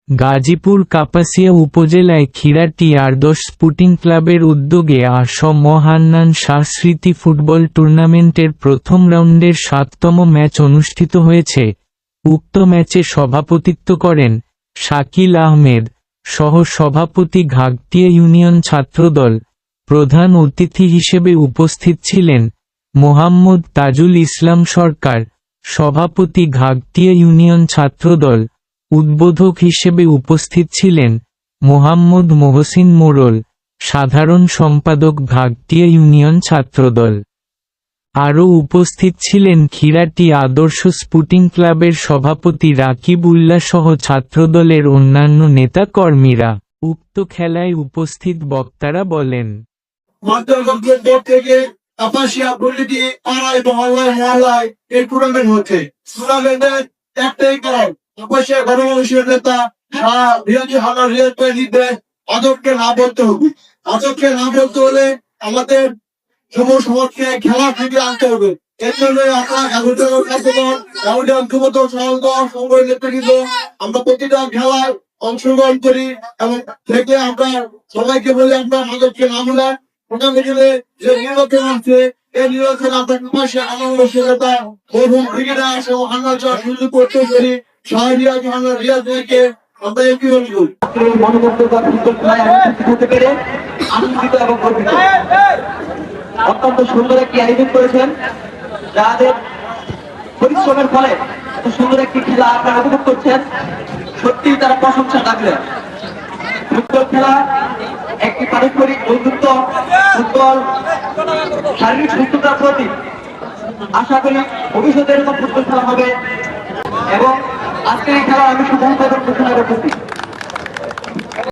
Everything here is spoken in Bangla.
গাজীপুর কাপাসিয়া উপজেলায় খিরাটি আদর্শ স্পোর্টিং ক্লাবের উদ্যোগে মহান্নান শাহ স্মৃতি ফুটবল টুর্নামেন্টের প্রথম রাউন্ডের ৭তম ম্যাচ অনুষ্ঠিত হয়েছে। উক্ত ম্যাচে সভাপতিত্ব করেন শাকিল আহমেদ, সহ-সভাপতি ঘাগটিয়া ইউনিয়ন ছাত্রদল। প্রধান অতিথি হিসেবে উপস্থিত ছিলেন মোহাম্মদ তাজুল ইসলাম সরকার, সভাপতি ঘাগটিয়া ইউনিয়ন ছাত্রদল। উদ্বোধক হিসেবে উপস্থিত ছিলেন মোহাম্মদ মহসিন মোড়ল, সাধারণ সম্পাদক ঘাগটিয়া ইউনিয়ন ছাত্রদল। আরও উপস্থিত ছিলেন খিরাটি আদর্শ স্পোর্টিং ক্লাবের সভাপতি রাকিব উল্লাহ সহ ছাত্রদলের অন্যান্য নেতা কর্মীরা। উক্ত খেলায় উপস্থিত বক্তারা বলেন, কাপাসিয়া প্রতিটি পাড়ায় মহল্লায় এই টুর্নামেন্ট হচ্ছে। টুর্নামেন্টের একটাই কারণ, কাপাসিয়া গণমানুষের নেতা আজবকে না বলতে হবে। আজবকে না বলতে হলে আমাদের যুব সমাজকে খেলা থেকে আনতে হবে। এর জন্য আমরা প্রতিটা খেলায় অংশগ্রহণ করি এবং দেখলে আমরা সবাইকে বলি আমরা আজবকে না বলে যে নির্বাচন আছে এই নির্বাচন আমরা কাপাসিয়া গণমানুষের নেতা সুযোগ করতে পারি। অত্যন্ত সুন্দর একটি আয়োজন করেছেন, যাদের পরিশ্রমের ফলে এত সুন্দর একটি খেলা আপনারা উপভোগ করছেন। সত্যি তারা প্রশংসা রাখলেন। ফুটবল খেলা একটি পারস্পরিক বন্ধুত্ব, ফুটবল শারীরিক সুস্থতার প্রতীক। আশা করি ভবিষ্যতে এরকম ফুটবল খেলা হবে এবং আজকের এই খেলা আমি শুভ উদ্বোধন ঘোষণা করতেছি।